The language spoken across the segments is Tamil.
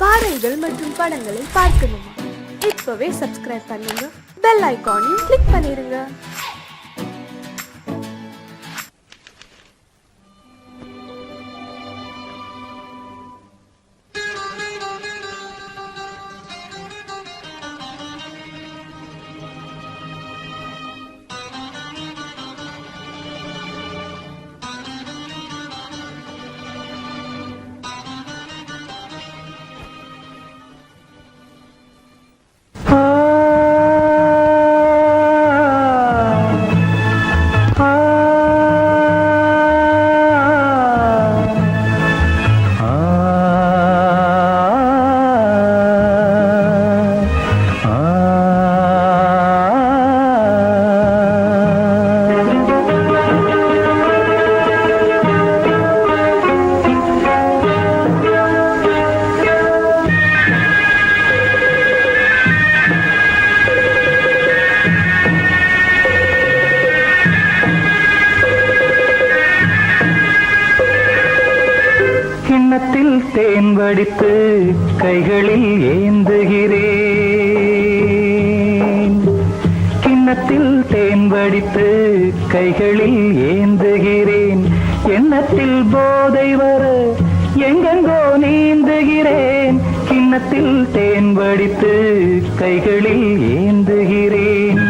பாடல்கள் மற்றும் படங்களை பார்க்கணுமா? இப்பவே சப்ஸ்கிரைப் பண்ணுங்க, பெல் ஐகானையும் கிளிக் பண்ணிருங்க. கிண்ணத்தில் தேன் வடித்து கைகளில் ஏந்துகிறேன். கிண்ணத்தில் தேன் வடித்து கைகளில் ஏந்துகிறேன். எண்ணத்தில் போதை வர எங்கெங்கோ நீந்துகிறேன். கிண்ணத்தில் தேன் வடித்து கைகளில் ஏந்துகிறேன்.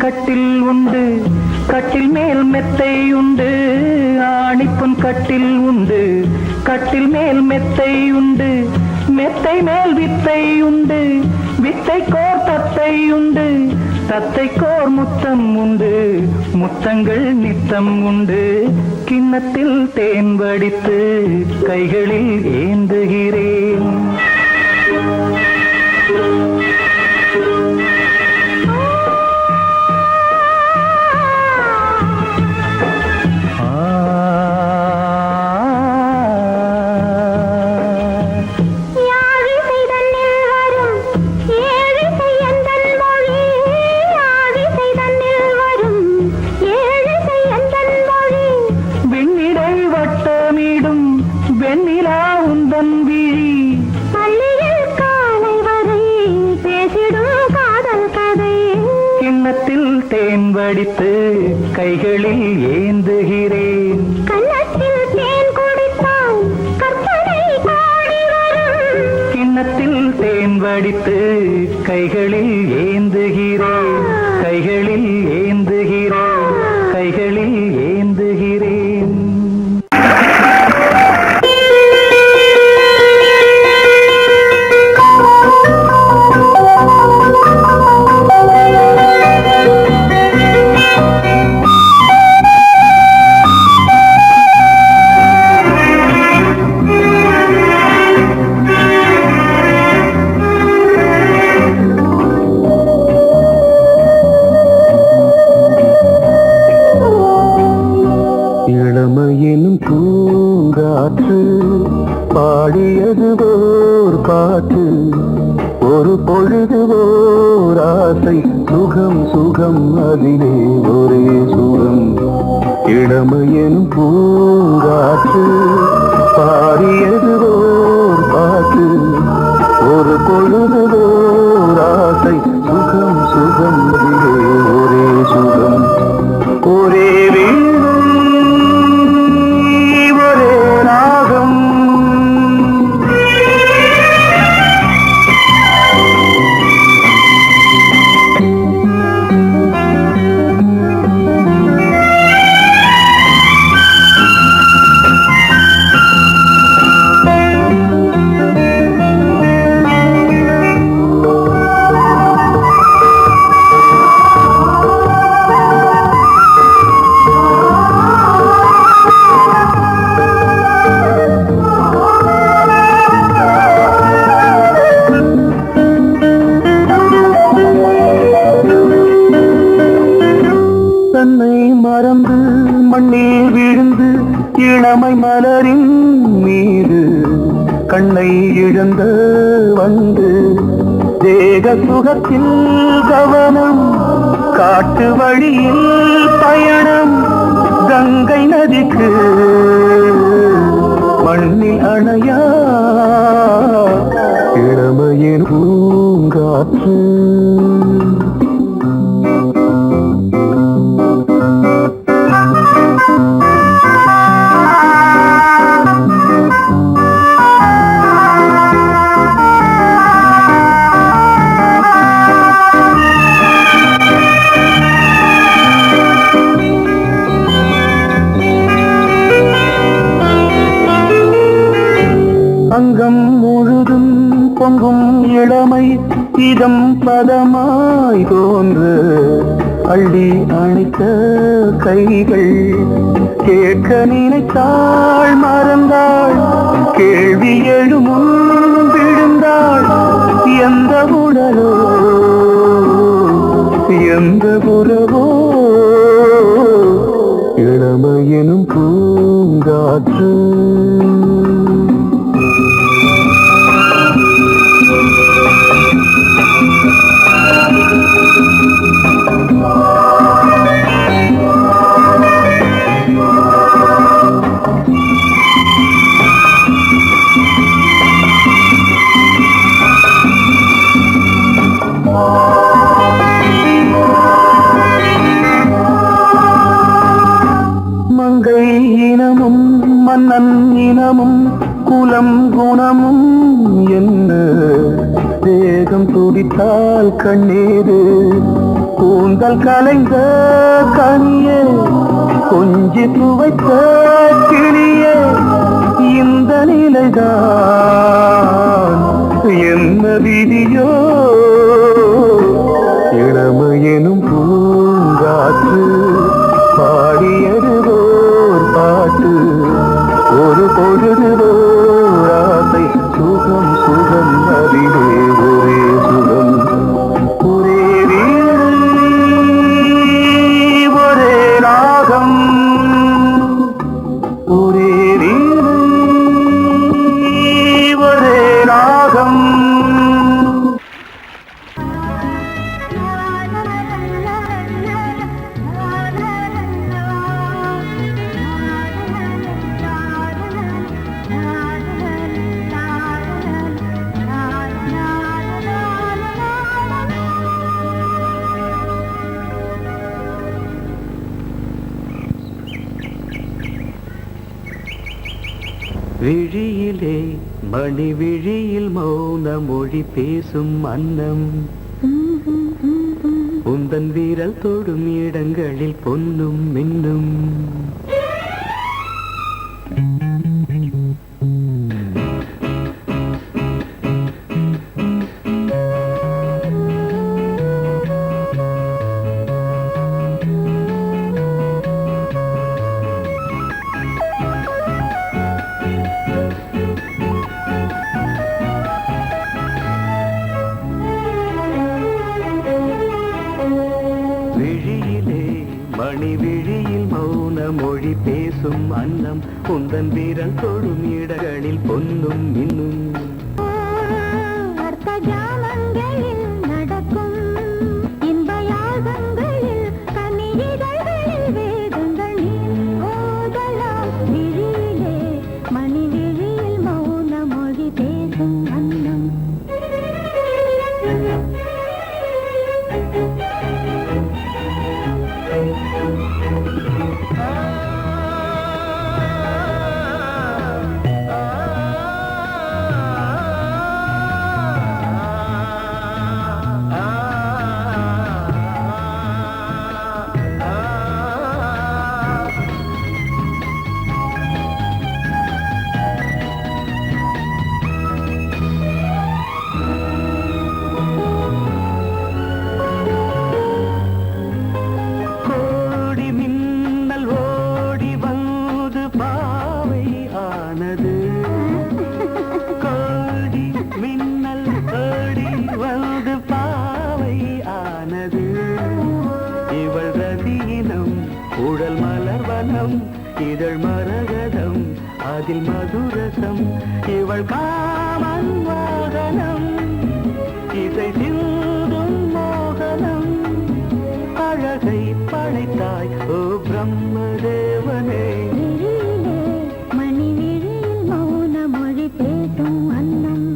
கட்டில் உண்டு, கட்டில் மேல் மெத்தை உண்டு. ஆணிப்பொன் கட்டில் உண்டு, கட்டில் மேல் மெத்தை உண்டு. மெத்தை மேல் வித்தை உண்டு, வித்தை கோர் தத்தை உண்டு. தத்தை கோர் முத்தம் உண்டு, முத்தங்கள் நித்தம் உண்டு. கிண்ணத்தில் தேன் வடித்து கைகளில் ஏந்துகிறேன். வெண்ணிலா உந்தன் விழி பள்ளியில் காலை வரை பேசிடும் காதல் கதை. கிண்ணத்தில் தேன் வடித்து கைகளில் ஏந்துகிறேன். கண்ணத்தில் தேன் குடித்தால் கற்பனை கோடி வரும். கிண்ணத்தில் தேன் வடித்து கைகளில் ஏந்துகிறேன். கைகளில் ஏந்துகிறேன். கைகளில் ஏந்துகிறேன். சுகம் அதிலே ஒரே சுகம் இளமையெனும் பூங்காற்று பாடியது ஓர் பாட்டு ஒரு பொழுதுதோர் ஆசை சுகம் சுகம் அதிலே ஒரே சுகம் ஒரே வீணை ஒரே ராகம் தன்னை மறந்து மண்ணில் விழுந்து இளமை மலரின் மீது கண்ணை இழந்த வந்து தேக சுகத்தில் கவனம் காட்டு வழியில் பயணம் கங்கை நதிக்கு மண்ணில் அணையா இளமையின் பூங்காற்று அங்கம் முழுதும் பொங்கும் இளமை இதம் பதமாய் தோன்று அள்ளி அணைத்த கைகள் கேட்க நினைத்தாள் மறந்தாள் கேள்வி எழுமுன் விழுந்தாள் எந்த உடலோ எந்த புறவோ இளமையெனும் பூங்காற்று மங்கை இனமும் மன்னன் இனமும் குலம் குணமும் என்ன தேகம் துடித்தால் கண்ணீரு கூந்தல் கலைந்த கனியே கொஞ்சி துவைத்த கிளியே இந்த நிலைதான் என்ன விதியோ இளமையெனும் பூங்காற்று பாடியதுவோர் பாட்டு ஒரு பொழுதுவோர் ஆசை சுகம் சுகம் அதிலே ஒரே சுகம் ஒரே வீணை ஒரே ராகம் ஒரே வீணை ஒரே ராகம் விழியிலே மணி விழியில் மௌன மொழி பேசும் அன்னம் உந்தன் வீரல் தொடும் இடங்களில் பொன்னும் மின்னும் மணி விழியில் மௌன மொழி பேசும் அன்னம் உந்தன் வீரல் தொடும் இடங்களில் பொன்னும் மின்னும் அர்த்த ஜாமங்களில் நடக்கும் இன்ப யாகங்கள் இதழ் மரகதம் அதில் மதுரசம் இவள் காமன் வாகனம் இசை சிந்தும் மோகனம் அழகை படைத்தாய் ஓ பிரம்மதேவனே மணி விழியில் மௌன மொழி பேசும் அன்னம்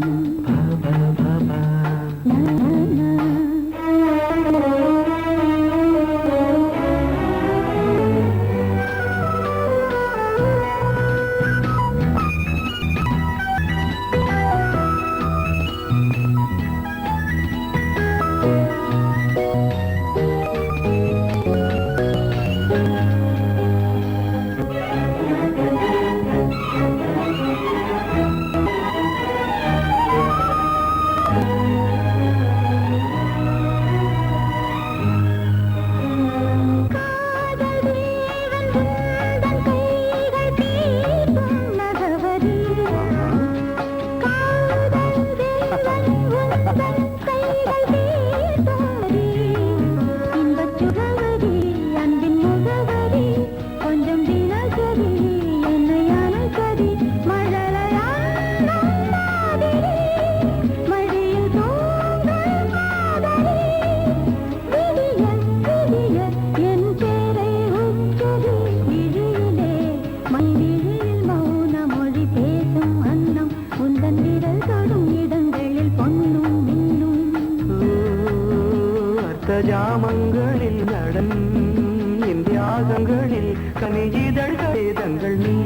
ஜாமங்களில் நடன் இந்தியாகங்களில் கனிஜிதழ் வேதங்கள் நீ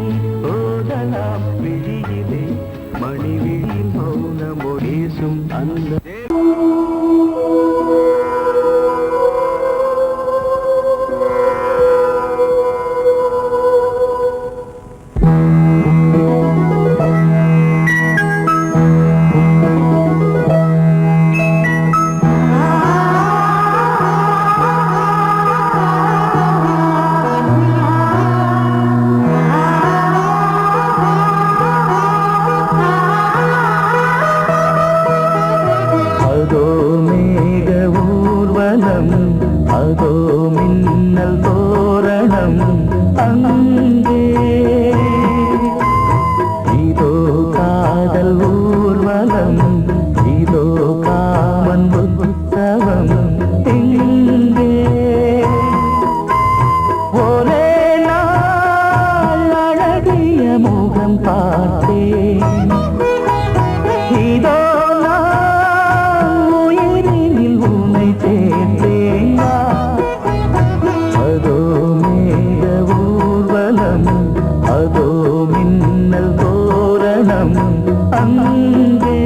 ஓதலாம் விழியிலே மணி விழியில் மௌனம் ஒரேசும் அந்த அதோ மின்னல் தோரணம் அங்கே இதோ காதல் ஊர்வலம் இதோ காமன் உற்சவம் இங்கே ஒரே நாள் அழகிய முகம் பார்த்தேன் இதோ உயிரினில் உன்னை சேர்த்தேன் அதோ மேக ஊர்வலம் அதோ மின்னல் தோரணம் அங்கே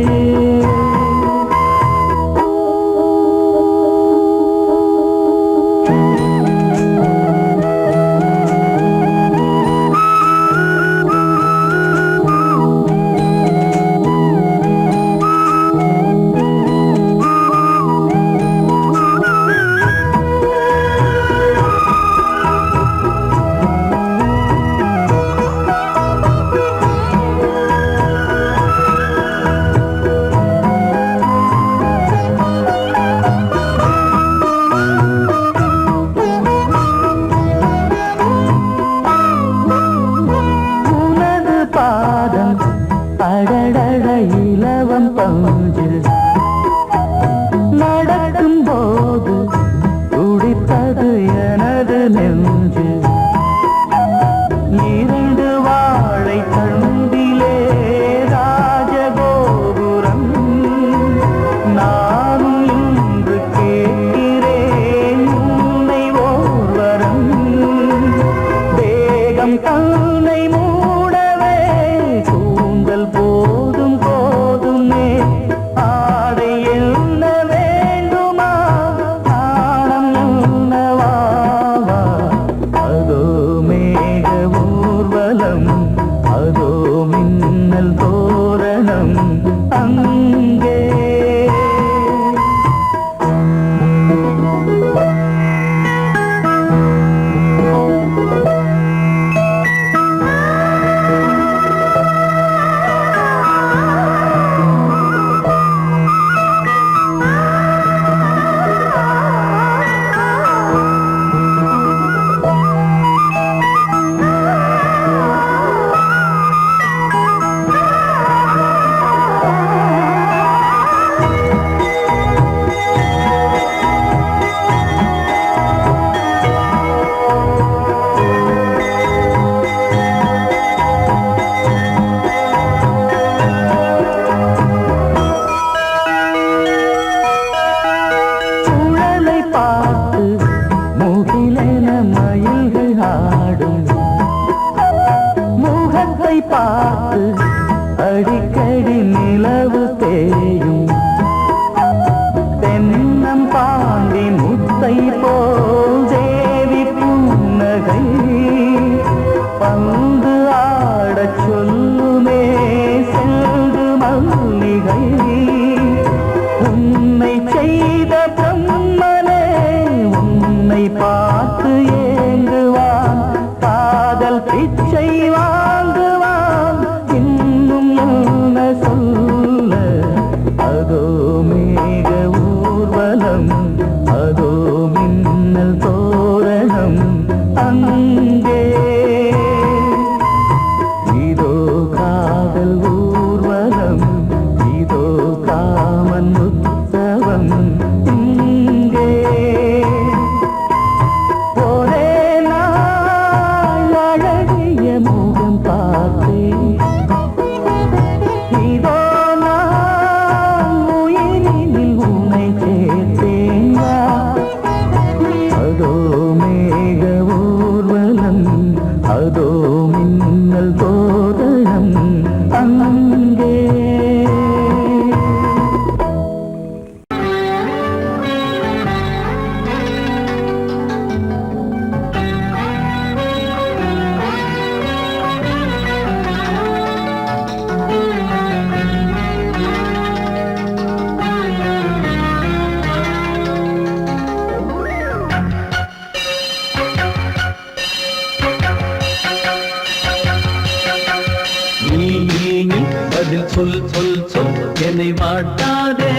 வாட்டாதே.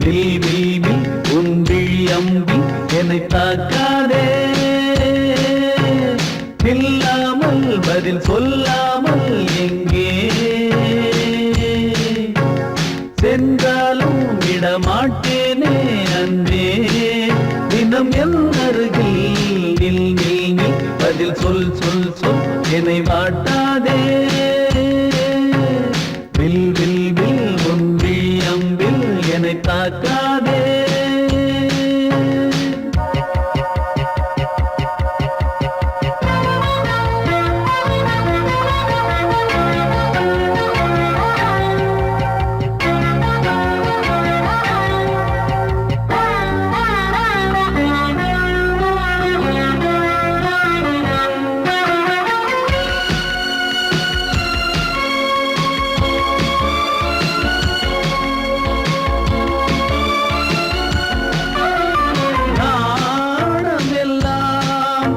வில் வில் வில் உன் விழி அம்பி என்னை தாக்காதே. இல்லாமல் பதில் சொல்லாமல் எங்கே சென்றாலும் விடமாட்டேனே அன்பே. தினம் என் அருகில் நில் நில் நில் பதில் சொல் சொல் சொல் என்னை வாட்டாதே. வில் வில் வில் உன் விழி அம்பில் என்னை தாக்காதே.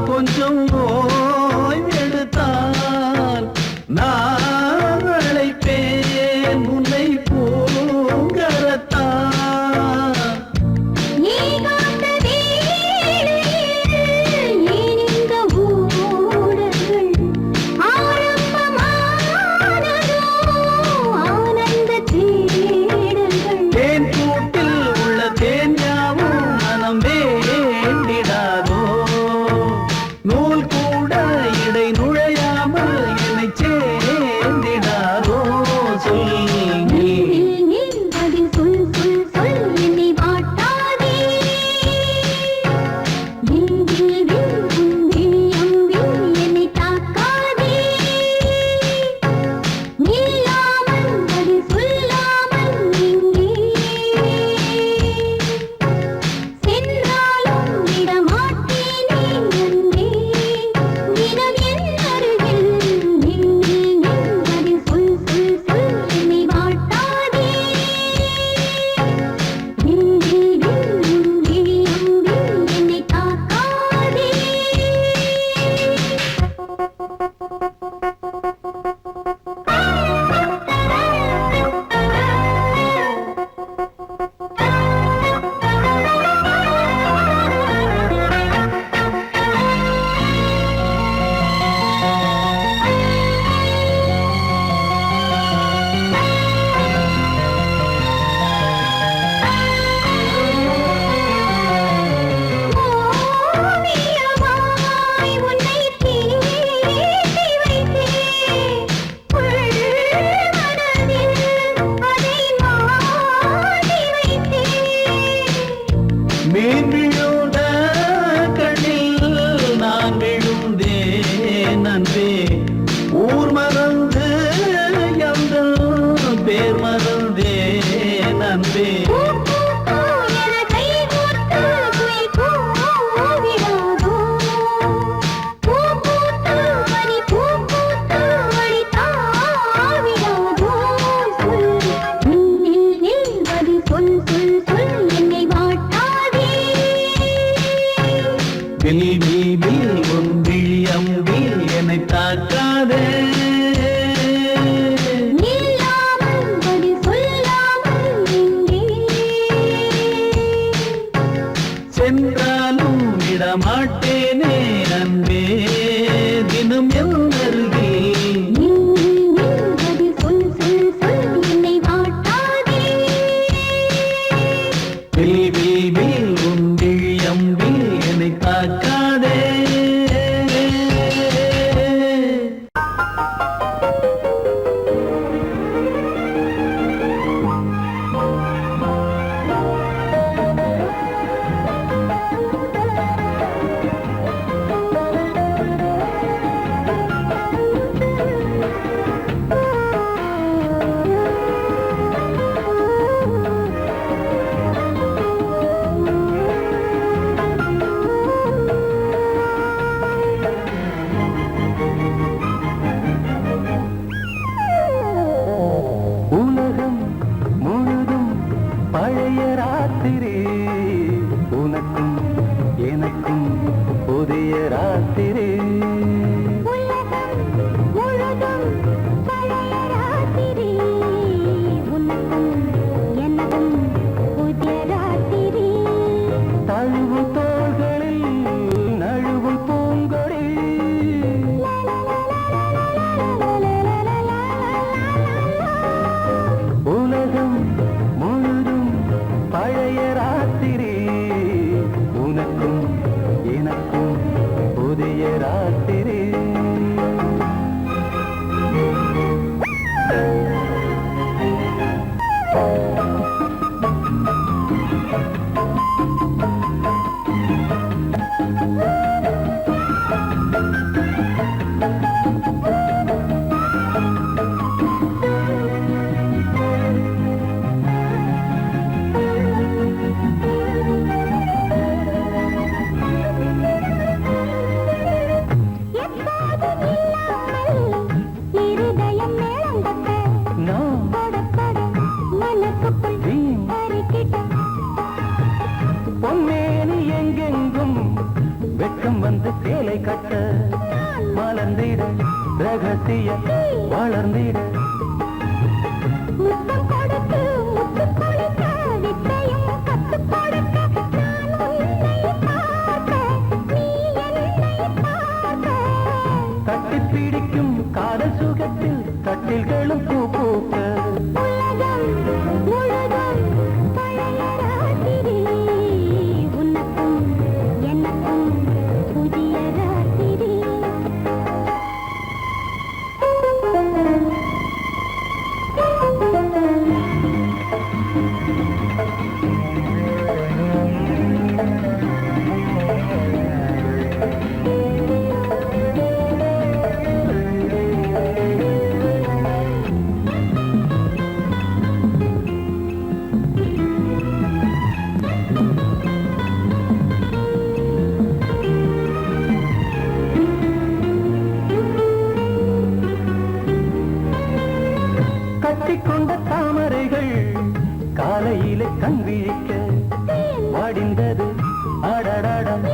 கொஞ்சம் ஓய்வெடுத்தால் நான் அழைப்பேன் உன்னை பூங்கரத்தான். தேன் கூட்டில் உள்ள தேன் யாவும் மனம் வேண்டிடாதோ. நூல் கூட இடை நுழையாமல் என்னை சேர்ந்திடாதோ. சொல் மீன் விழுந்த கண்ணில் நான் விழுந்தேன் அன்பே. ஊர் மறந்து எங்கள் பேர் மறந்தேன் அன்பே. வில் வில் வில் உன் விழி அம்பில் என்னை தாக்காதே. சென்றாலும் விடமாட்டேனே அன்பே. தினம் என் அருகில் வில் வில் வில் உன் விழி அம்பில் என்னை தாக்காதே. ராத்திரி உனக்கும் எனக்கும் புதிய ராத்திரி பொன்மேனி எங்கெங்கும் வெட்கம் வந்து சேலை கட்ட மலர்ந்திட ரகசிய வளர்ந்திட கட்டி பிடிக்கும் காதல் சுகத்தில் கட்டில்களும் பூ பூக்க கட்டிக்கொண்ட தாமரைகள் காலையிலே கண் விழிக்க வாடிந்தது அடடடம்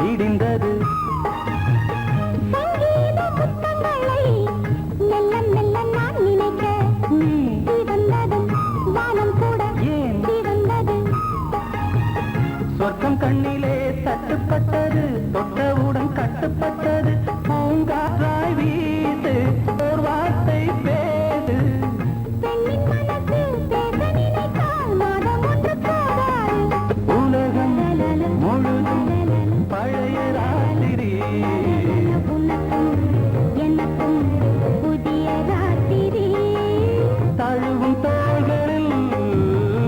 இடிந்தது சொர்க்கம் கண்ணிலே தட்டுப்பட்டது தொட்டவுடன் கட்டுப்பட்டது பூங்காற்றாய் வீசு ஒரு வார்த்தை பேசு உலகம் முழுதும் பழைய ராத்திரி தழுவும் தோள்களில்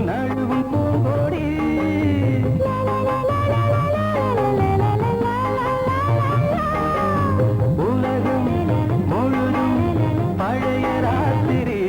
நழுவும் பூங்கோடி உலகம் முழுதும் பழைய ராத்திரி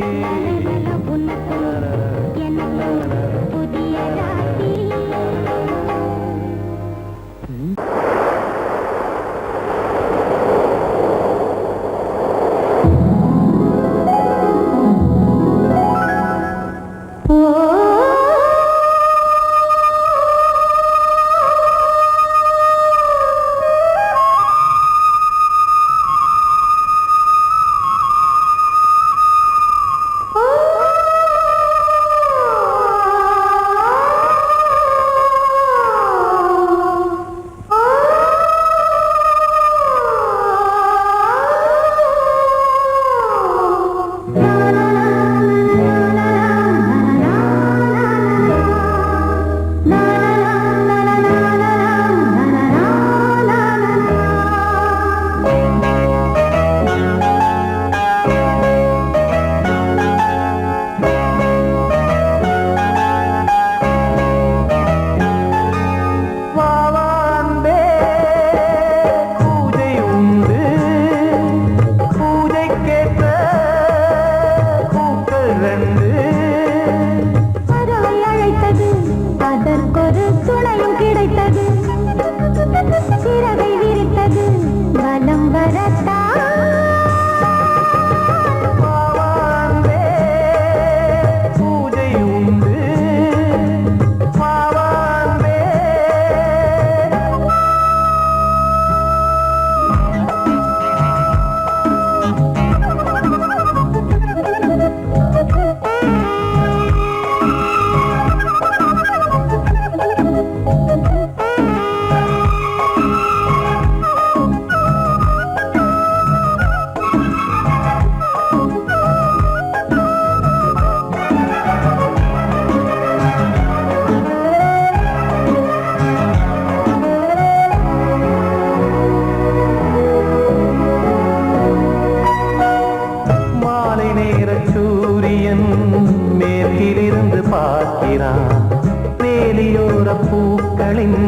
செந்தூர பூக்களின்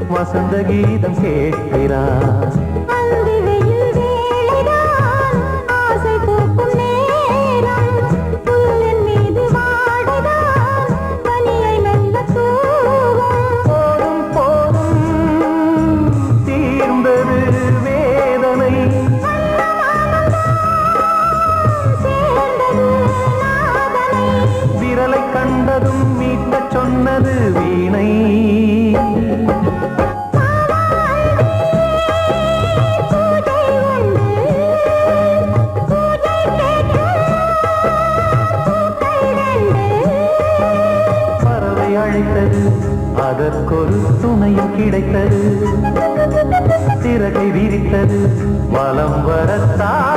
வசந்த கீதம் கேட்கிறார். அந்தி வெயில் வேளைதான் ஆசை பூக்கும் நேரம். புல்லின் மீது வாடைதான் பனியை மெல்ல தூவும். போதும் போதும் தீர்ந்தது வேதனை. சேர்ந்தது நாதனை. விரலை கண்டதும் மீட்டச் சொன்னது வீணை. பூஜை உண்டு பூஜை கேட்கும் பூக்கள் ரெண்டு. பறவை அழைத்தது, அதற்கொரு துணையும் கிடைத்தது. சிறகை விரித்தது, வலம் வரத்தான்.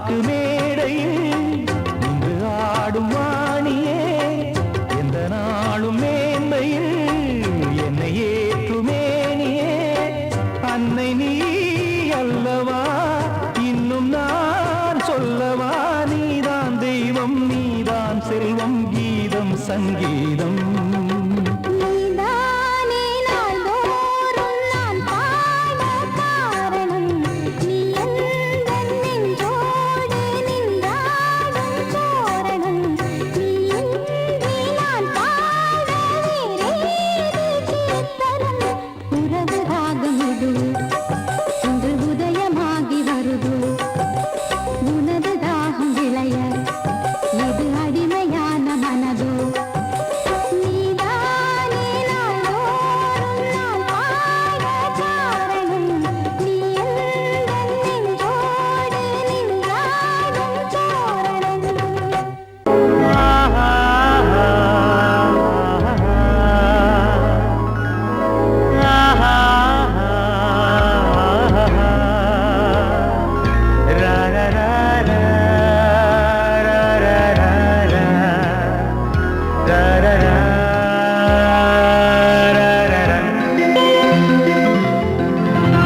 வாக்கு மேடையில் இன்று ஆடும் வாணியே எந்த நாளும் மேன்மையில் என்னை ஏற்றுமேனியே அன்னை நீ அல்லவா இன்னும் நான் சொல்லவா நீதான் தெய்வம் நீதான் செல்வம் கீதம் சங்கீதம் நீதானே நாள்தோறும் நான் பாட காரணம் நீ எந்தன் நெஞ்சோடு நின்றாடும் தோரணம் நீ இன்றி நான் பாட வேறேது கீர்த்தனம் உறவு ராகம் இது இன்று உதயமாகி வருது உனது தாகம் விளைய இது அடிமையான மனதோ நீதானே நாள்தோறும் நான் பாட காரணம் நீ எந்தன் நெஞ்சோடு நின்றாடும் தோரணம்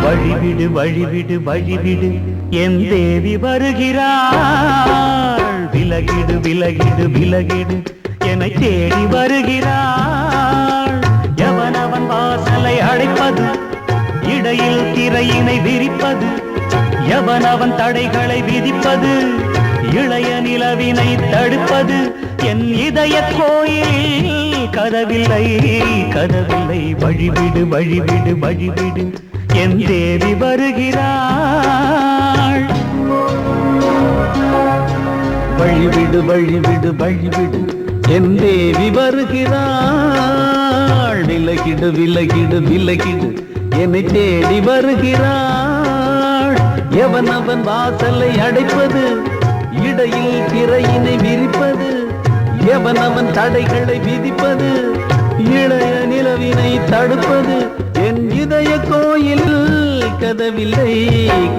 வழிவிடு வழிவிடு வழிவிடு என் தேவி வருகிறாள் விலகிடு விலகிடு விலகிடு என்னை தேடி வருகிறாள் எவனவன் வாசலை அடைப்பது இடையில் திரையினை விரிப்பது எவனவன் தடைகளை விதிப்பது இளைய நிலவினை தடுப்பது என் இதய கோயில் கதவில்லை கதவில்லை வழிவிடு வழிவிடு வழிவிடு என் தேவி வருகிறாள் வழிவிடு வழிவிடு வழிவிடு என் தேவி வருகிறாள் விலகிடு விலகிடு விலகிடு என்னை தேடி வருகிறாள் எவனவன் வாசலை அடைப்பது இடையில் திரையினை விரிப்பது எவனவன் தடைகளை விதிப்பது இளைய நிலவினை தடுப்பது என் இதய கோயில் கதவில்லை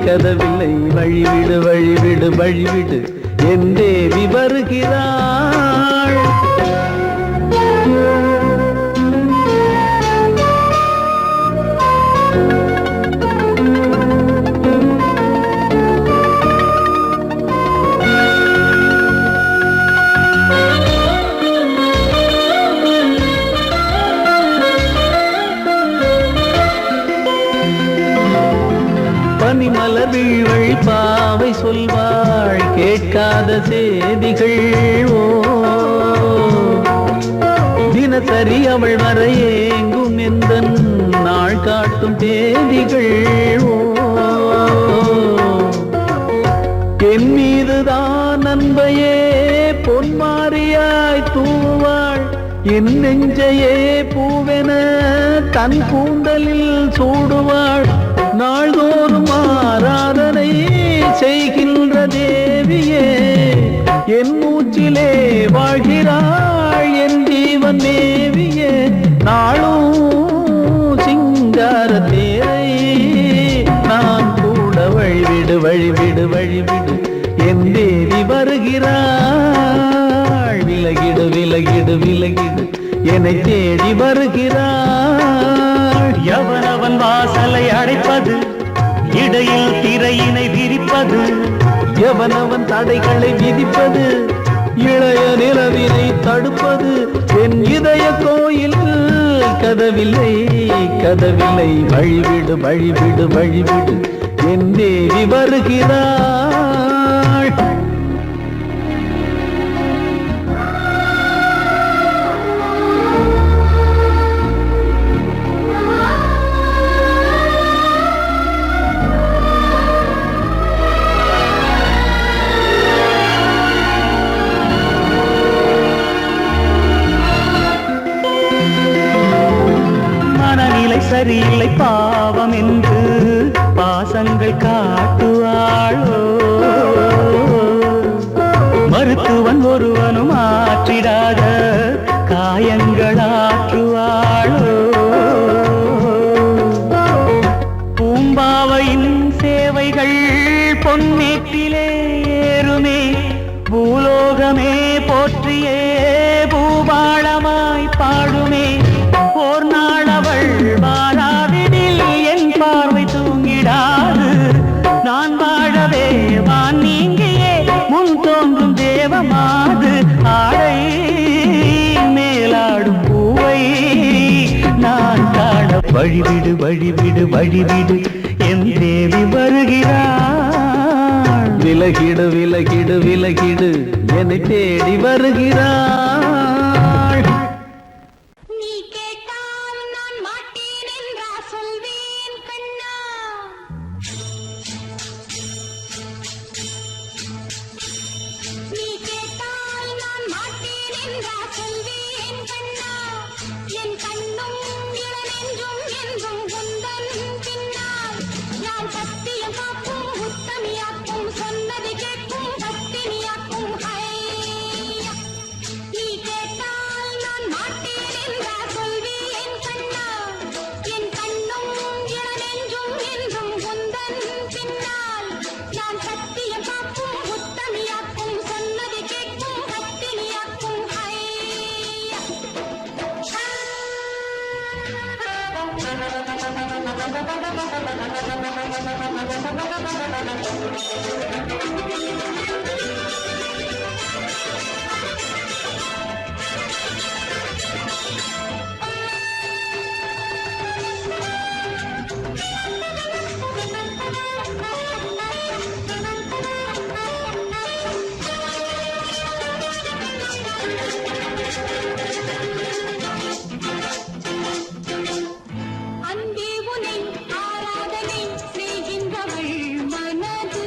கதவில்லை வழிவிடு வழிவிடு வழிவிடு என் தேவி வருகிறாள் பனிமலர் வீழ்வழி பாவை சொல்வாள் கேட்காத செய்திகள் ஓ தினசரி அவள் வர ஏங்கும் எந்த நாள் காட்டும் தேதிகள் ஓ என் மீதுதான் அன்பையே பொன்மாரியாய் தூவாள் என் நெஞ்சையே பூவென தன் கூந்தலில் சூடுவாள் நாள்தோறும் ஆராதனை செய்கின்ற தேவியே என் மூச்சிலே வாழ்கிறாள் என் ஜீவன் தேவியே நாளும் சிங்கார தேரை நான் கூட வழிவிடு வழிவிடு வழிவிடு என் தேவி வருகிறாள் விலகிடு விலகிடு விலகிடு என்னை தேடி வருகிறாள் எவனவன் வாசலை அடைப்பது இடையில் திரையினை விரிப்பது எவனவன் தடைகளை விதிப்பது இளைய நிலவினை தடுப்பது என் இதய கோயில் கதவில்லை கதவில்லை வழிவிடு வழிவிடு வழிவிடு என் தேவி வருகிறாள் சரியில்லை பாவம் என்று பாசங்கள் காட்டுவாளோ மருத்துவன் ஒருவனும் ஆற்றிடாத காயங்களாற்றுவாளோ பூம்பாவையின் சேவைகள் பொன்னேற்றிலே வழிவிடு வழிவிடு வழிவிடு என் தேவி வருகிறாள். விலகிடு விலகிடு விலகிடு என்னை தேடி வருகிறாள். நீ கேட்டால் நான் மாட்டேன் என்றா சொல்வேன் கண்ணா. நீ கேட்டால் நான் மாட்டேன் என்றா சொல்வேன் கண்ணா. என் கண்ணும் இளநெஞ்சும் என்றும் உந்தன் பின்னால். நான் சத்தியம் காக்கும் உத்தமியாக்கும் சொன்னது கேட்கும் பத்தினியாக்கும் ஐயா. நீ கேட்டால் நான் மாட்டேன் என்றா சொல்வேன் கண்ணா. என் கண்ணும் இளநெஞ்சும் என்றும் உந்தன் பின்னால். நான் சத்தியம் காக்கும் உத்தமியாக்கும் சொன்னது கேட்கும் பத்தினியாக்கும் ஐயா. அன்பே உனை ஆராதனை செய்கின்றவள் மனது.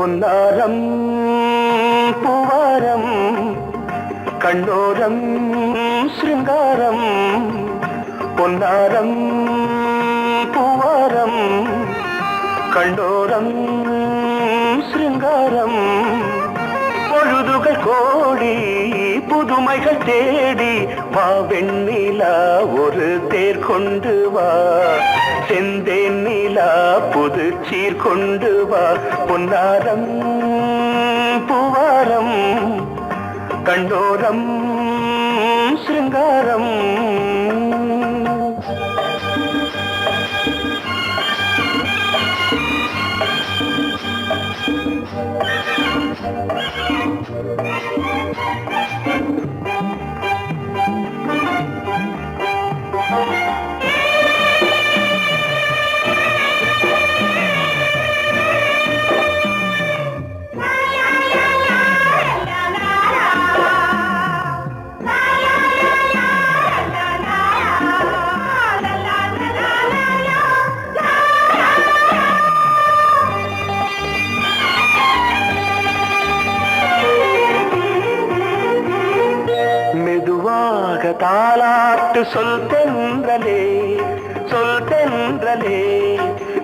பொன்னாரம் பூவாரம் கண்ணோரம் சிருங்காரம் பொன்னாரம் பூவாரம் கண்டோரம் சிருங்காரம் பொழுதுகள் கோடி புதுமைகள் தேடி வா வெண்ணிலா ஒரு தேர் கொண்டு வா செந்தேன் நிலா புது சீர் கொண்டு வா பொன்னாரம் பூவாரம் கண்டோரம் சிருங்காரம் தாலாட்டு சொல் தென்றலே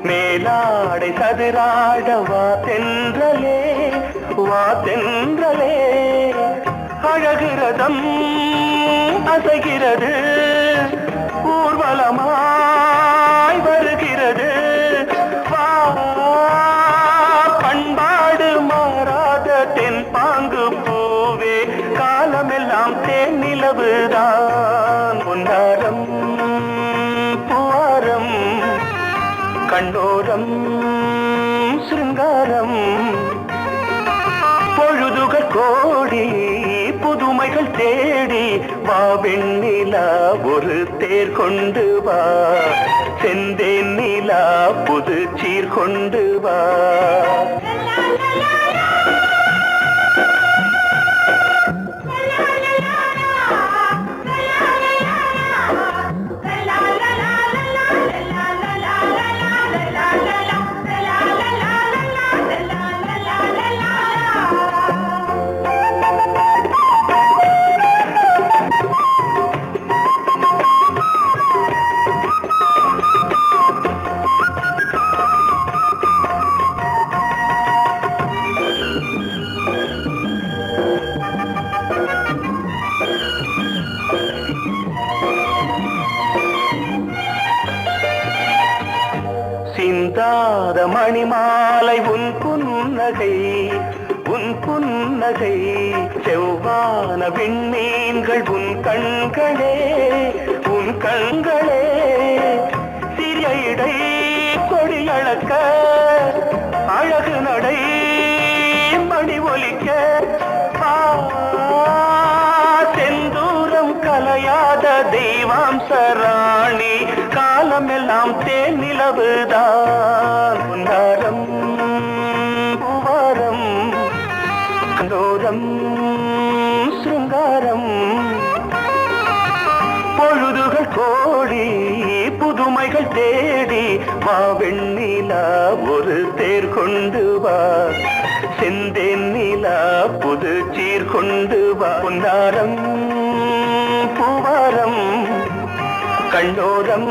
மேலாடை சதுராட வா தென்றலே அழகிறதம் அசைகிறது ஊர்வலமாய் வருகிறது வா பண்பாடு மாறாத தென் பாங்கு பூவே காலமெல்லாம் தேன் நிலவுதான் பொன்னாரம் பூவாரம் கண்டோரம் சிருங்காரம் பொழுதுகள் கோடி புதுமைகள் தேடி வா வெண்ணிலா ஒரு தேர் கொண்டு வா செந்தேன் நிலா புது சீர் கொண்டு வா சிந்தாத மணிமாலை உன் புன்னகை செவ்வான விண்மீன்கள் உன் கண்களே சிறிய இடை கொடியளக்க அழகு நடை மணி ஒலிக்க செந்தூரம் கலையாத தெய்வாம்சராணி காலமெல்லாம் தேன் நிலவுதான் பொன்னாரம் பூவாரம் கண்டோரம் சிருங்காரம் பொழுதுகள் கோடி புதுமைகள் தேடி வா வெண்ணிலா ஒரு தேர் கொண்டு வா செந்தேன் நிலா புது சீர் கொண்டு வா பொன்னாரம் பூவாரம் கண்டோரம்